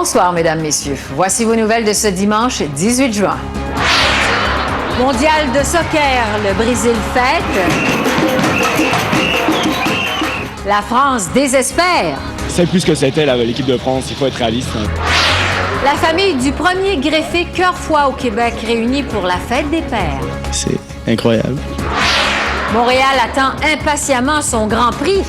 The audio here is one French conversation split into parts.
Bonsoir, mesdames, messieurs. Voici vos nouvelles de ce dimanche 18 juin. Mondial de soccer, le Brésil fête. La France désespère. C'est plus que c'était l'équipe de France, il faut être réaliste. La famille du premier greffé cœur-foie au Québec réunie pour la fête des pères. C'est incroyable. Montréal attend impatiemment son Grand Prix.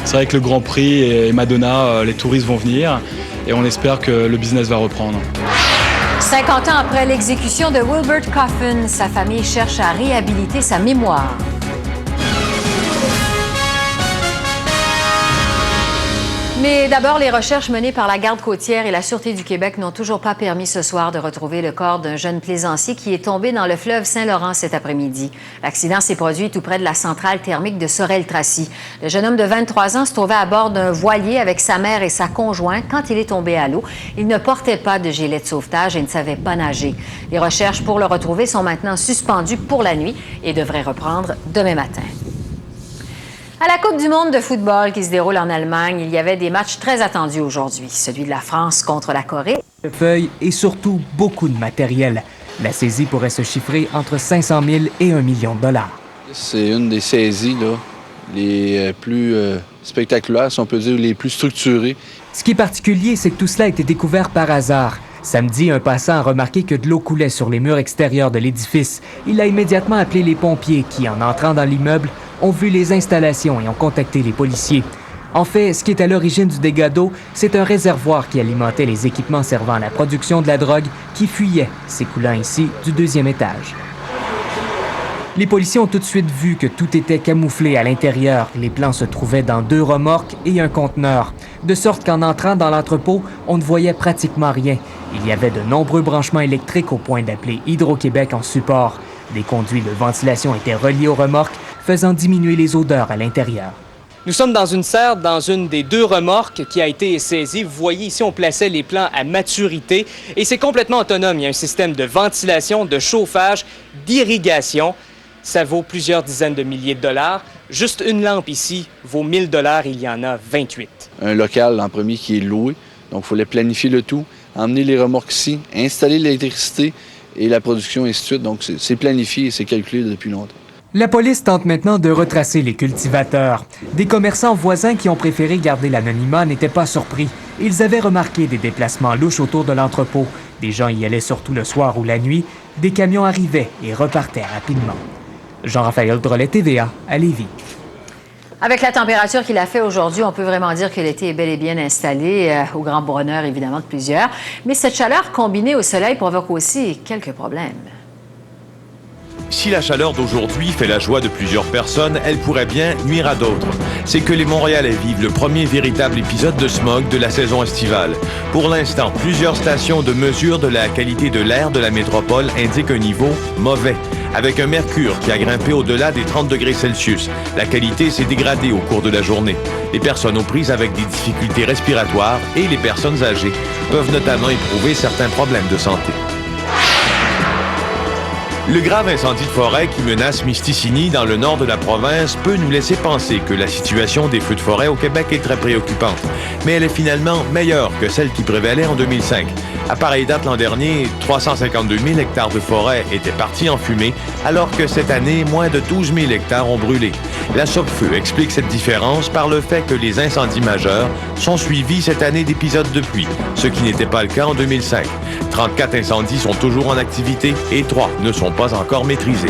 C'est vrai que le Grand Prix et Madonna, les touristes vont venir et on espère que le business va reprendre. 50 ans après l'exécution de Wilbert Coffin, sa famille cherche à réhabiliter sa mémoire. Mais d'abord, les recherches menées par la Garde côtière et la Sûreté du Québec n'ont toujours pas permis ce soir de retrouver le corps d'un jeune plaisancier qui est tombé dans le fleuve Saint-Laurent cet après-midi. L'accident s'est produit tout près de la centrale thermique de Sorel-Tracy. Le jeune homme de 23 ans se trouvait à bord d'un voilier avec sa mère et sa conjointe quand il est tombé à l'eau. Il ne portait pas de gilet de sauvetage et ne savait pas nager. Les recherches pour le retrouver sont maintenant suspendues pour la nuit et devraient reprendre demain matin. À la Coupe du monde de football qui se déroule en Allemagne, il y avait des matchs très attendus aujourd'hui. Celui de la France contre la Corée. Feuilles et surtout beaucoup de matériel. La saisie pourrait se chiffrer entre 500 000 et 1 million de dollars. C'est une des saisies les plus spectaculaires, si on peut dire, les plus structurées. Ce qui est particulier, c'est que tout cela a été découvert par hasard. Samedi, un passant a remarqué que de l'eau coulait sur les murs extérieurs de l'édifice. Il a immédiatement appelé les pompiers qui, en entrant dans l'immeuble, ont vu les installations et ont contacté les policiers. En fait, ce qui est à l'origine du dégât d'eau, c'est un réservoir qui alimentait les équipements servant à la production de la drogue qui fuyait, s'écoulant ici du 2e étage. Les policiers ont tout de suite vu que tout était camouflé à l'intérieur. Les plans se trouvaient dans 2 remorques et un conteneur, de sorte qu'en entrant dans l'entrepôt, on ne voyait pratiquement rien. Il y avait de nombreux branchements électriques au point d'appeler Hydro-Québec en support. Des conduits de ventilation étaient reliés aux remorques, faisant diminuer les odeurs à l'intérieur. Nous sommes dans une serre, dans une des 2 remorques qui a été saisie. Vous voyez ici, on plaçait les plans à maturité et c'est complètement autonome. Il y a un système de ventilation, de chauffage, d'irrigation. Ça vaut plusieurs dizaines de milliers de dollars. Juste une lampe ici vaut 1 000 $, il y en a 28. Un local en premier qui est loué, donc il fallait planifier le tout, emmener les remorques ici, installer l'électricité et la production, et ainsi de suite. Donc c'est planifié et c'est calculé depuis longtemps. La police tente maintenant de retracer les cultivateurs. Des commerçants voisins qui ont préféré garder l'anonymat n'étaient pas surpris. Ils avaient remarqué des déplacements louches autour de l'entrepôt. Des gens y allaient surtout le soir ou la nuit. Des camions arrivaient et repartaient rapidement. Jean-Raphaël Drolet, TVA, à Lévis. Avec la température qu'il a fait aujourd'hui, on peut vraiment dire que l'été est bel et bien installé, au grand bonheur évidemment de plusieurs. Mais cette chaleur combinée au soleil provoque aussi quelques problèmes. Si la chaleur d'aujourd'hui fait la joie de plusieurs personnes, elle pourrait bien nuire à d'autres. C'est que les Montréalais vivent le premier véritable épisode de smog de la saison estivale. Pour l'instant, plusieurs stations de mesure de la qualité de l'air de la métropole indiquent un niveau mauvais, avec un mercure qui a grimpé au-delà des 30 degrés Celsius. La qualité s'est dégradée au cours de la journée. Les personnes aux prises avec des difficultés respiratoires et les personnes âgées peuvent notamment éprouver certains problèmes de santé. Le grave incendie de forêt qui menace Misticini dans le nord de la province peut nous laisser penser que la situation des feux de forêt au Québec est très préoccupante. Mais elle est finalement meilleure que celle qui prévalait en 2005. À pareille date l'an dernier, 352 000 hectares de forêt étaient partis en fumée, alors que cette année, moins de 12 000 hectares ont brûlé. La Sopfeu explique cette différence par le fait que les incendies majeurs sont suivis cette année d'épisodes de pluie, ce qui n'était pas le cas en 2005. 34 incendies sont toujours en activité et 3 ne sont pas encore maîtrisés.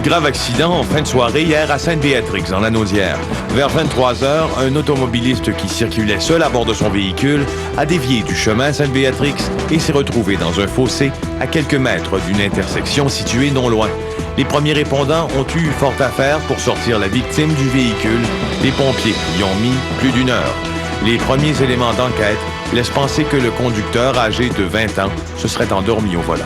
Grave accident en fin de soirée hier à Sainte-Béatrix, dans la Naudière. Vers 23 heures, un automobiliste qui circulait seul à bord de son véhicule a dévié du chemin Sainte-Béatrix et s'est retrouvé dans un fossé à quelques mètres d'une intersection située non loin. Les premiers répondants ont eu fort à faire pour sortir la victime du véhicule. Les pompiers y ont mis plus d'1 heure. Les premiers éléments d'enquête laissent penser que le conducteur, âgé de 20 ans, se serait endormi au volant.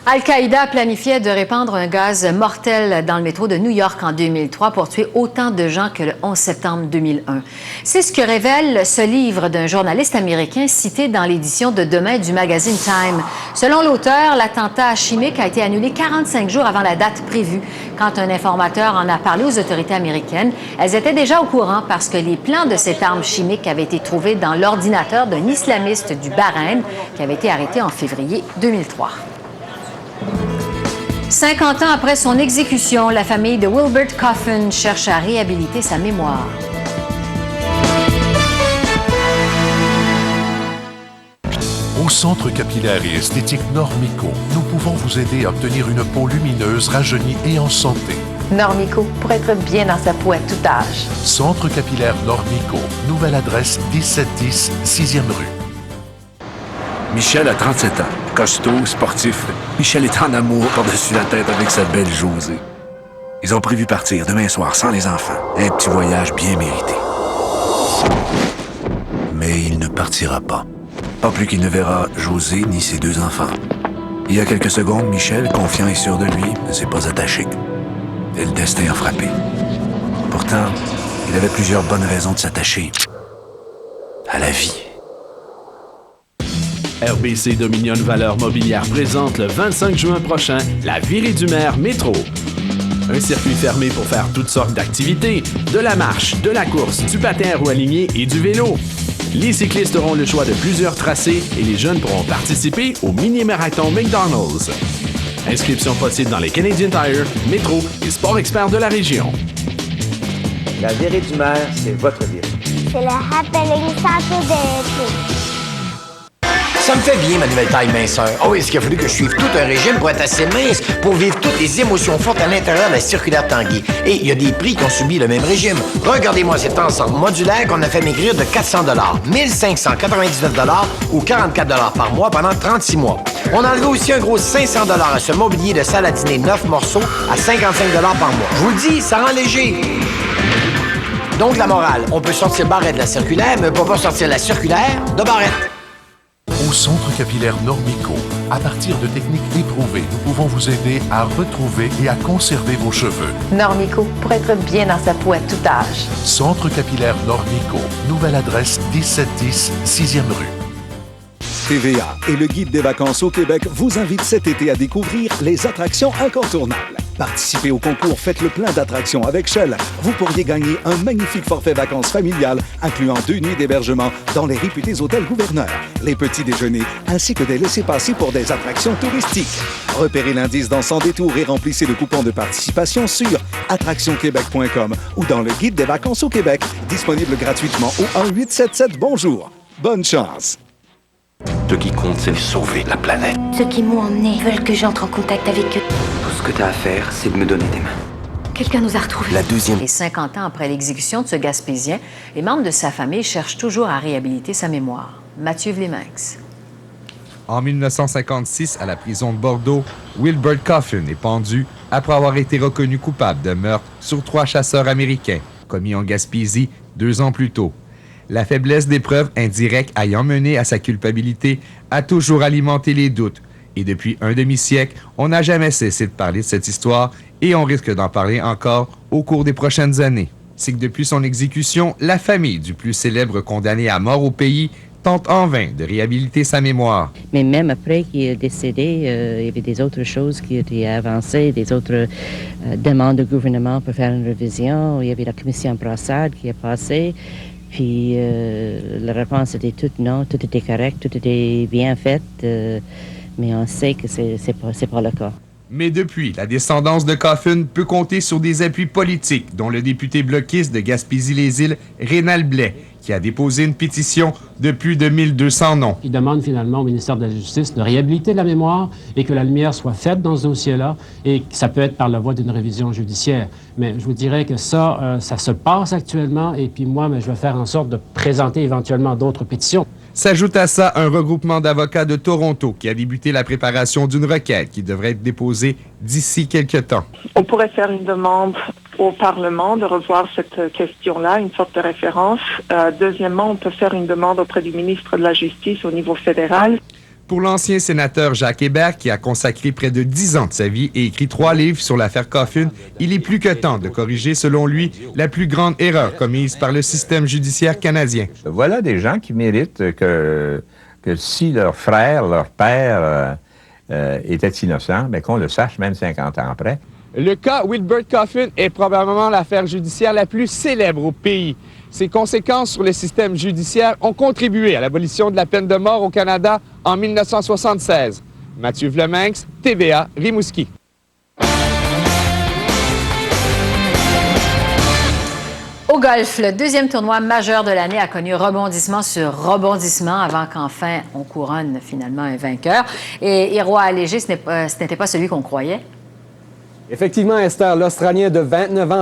Al-Qaïda planifiait de répandre un gaz mortel dans le métro de New York en 2003 pour tuer autant de gens que le 11 septembre 2001. C'est ce que révèle ce livre d'un journaliste américain cité dans l'édition de demain du magazine Time. Selon l'auteur, l'attentat chimique a été annulé 45 jours avant la date prévue. Quand un informateur en a parlé aux autorités américaines, elles étaient déjà au courant parce que les plans de cette arme chimique avaient été trouvés dans l'ordinateur d'un islamiste du Bahreïn qui avait été arrêté en février 2003. 50 ans après son exécution, la famille de Wilbert Coffin cherche à réhabiliter sa mémoire. Au Centre capillaire et esthétique Normico, nous pouvons vous aider à obtenir une peau lumineuse, rajeunie et en santé. Normico, pour être bien dans sa peau à tout âge. Centre capillaire Normico, nouvelle adresse 1710 6e rue. Michel a 37 ans, costaud, sportif. Michel est en amour par-dessus la tête avec sa belle Josée. Ils ont prévu partir demain soir sans les enfants. Un petit voyage bien mérité. Mais il ne partira pas. Pas plus qu'il ne verra Josée ni ses 2 enfants. Il y a quelques secondes, Michel, confiant et sûr de lui, ne s'est pas attaché. Et le destin a frappé. Pourtant, il avait plusieurs bonnes raisons de s'attacher à la vie. RBC Dominion Valeurs Mobilières présente le 25 juin prochain la Virée du Maire Métro. Un circuit fermé pour faire toutes sortes d'activités, de la marche, de la course, du patin à roues alignées et du vélo. Les cyclistes auront le choix de plusieurs tracés et les jeunes pourront participer au mini-marathon McDonald's. Inscription possible dans les Canadian Tire, Métro et Sport Expert de la région. La Virée du Maire, c'est votre virée. C'est le Happening Centre de Ça me fait bien, ma nouvelle taille minceur. Oh, est-ce qu'il a fallu que je suive tout un régime pour être assez mince pour vivre toutes les émotions fortes à l'intérieur de la circulaire Tanguy? Et il y a des prix qui ont subi le même régime. Regardez-moi cet ensemble modulaire qu'on a fait maigrir de 400 $, 1599 $ ou 44 $ par mois pendant 36 mois. On a enlevé aussi un gros 500 $ à ce mobilier de salle à dîner 9 morceaux à 55 $ par mois. Je vous le dis, ça rend léger. Donc, la morale, on peut sortir Barrette de la circulaire, mais on peut pas sortir la circulaire de Barrette. Au Centre capillaire Normico, à partir de techniques éprouvées, nous pouvons vous aider à retrouver et à conserver vos cheveux. Normico, pour être bien dans sa peau à tout âge. Centre capillaire Normico, nouvelle adresse 1710 6e rue. TVA et le Guide des vacances au Québec vous invitent cet été à découvrir les attractions incontournables. Participez au concours Faites le plein d'attractions avec Shell. Vous pourriez gagner un magnifique forfait vacances familiales incluant 2 nuits d'hébergement dans les réputés hôtels Gouverneur, les petits déjeuners ainsi que des laissez-passer pour des attractions touristiques. Repérez l'indice dans Sans détour et remplissez le coupon de participation sur attractionquebec.com ou dans le Guide des vacances au Québec, disponible gratuitement au 1-877-BONJOUR. Bonne chance! Ce qui compte, c'est de sauver la planète. Ceux qui m'ont emmené veulent que j'entre en contact avec eux. Tout ce que tu as à faire, c'est de me donner tes mains. Quelqu'un nous a retrouvés. La deuxième. Et 50 ans après l'exécution de ce Gaspésien, les membres de sa famille cherchent toujours à réhabiliter sa mémoire. Mathieu Vléminx. En 1956, à la prison de Bordeaux, Wilbert Coffin est pendu après avoir été reconnu coupable de meurtre sur 3 chasseurs américains, commis en Gaspésie 2 ans plus tôt. La faiblesse des preuves indirectes ayant mené à sa culpabilité a toujours alimenté les doutes. Et depuis un demi-siècle, on n'a jamais cessé de parler de cette histoire et on risque d'en parler encore au cours des prochaines années. C'est que depuis son exécution, la famille du plus célèbre condamné à mort au pays tente en vain de réhabiliter sa mémoire. Mais même après qu'il est décédé, il y avait des autres choses qui étaient avancées, des autres demandes du gouvernement pour faire une révision. Il y avait la commission Brassard qui est passée. Puis la réponse était toute non, tout était correct, tout était bien fait, mais on sait que c'est pas le cas. Mais depuis, la descendance de Coffin peut compter sur des appuis politiques, dont le député bloquiste de Gaspésie-les-Îles, Rénal Blais, qui a déposé une pétition de plus de 1200 noms. Il demande finalement au ministère de la Justice de réhabiliter la mémoire et que la lumière soit faite dans ce dossier-là et que ça peut être par la voie d'une révision judiciaire. Mais je vous dirais que ça se passe actuellement et puis moi, je vais faire en sorte de présenter éventuellement d'autres pétitions. S'ajoute à ça un regroupement d'avocats de Toronto qui a débuté la préparation d'une requête qui devrait être déposée d'ici quelques temps. On pourrait faire une demande au Parlement de revoir cette question-là, une sorte de référence. Deuxièmement, on peut faire une demande auprès du ministre de la Justice au niveau fédéral. Pour l'ancien sénateur Jacques Hébert, qui a consacré près de 10 ans de sa vie et écrit 3 livres sur l'affaire Coffin, il est plus que temps de corriger, selon lui, la plus grande erreur commise par le système judiciaire canadien. Voilà des gens qui méritent que si leur frère, leur père était innocent, bien qu'on le sache même 50 ans après. Le cas Wilbert Coffin est probablement l'affaire judiciaire la plus célèbre au pays. Ses conséquences sur le système judiciaire ont contribué à l'abolition de la peine de mort au Canada en 1976. Mathieu Vleminx, TVA, Rimouski. Au golf, le deuxième tournoi majeur de l'année a connu rebondissement sur rebondissement avant qu'enfin on couronne finalement un vainqueur. Et Iroa Allégé, ce n'était pas celui qu'on croyait. Effectivement, Esther, l'Australien de 29 ans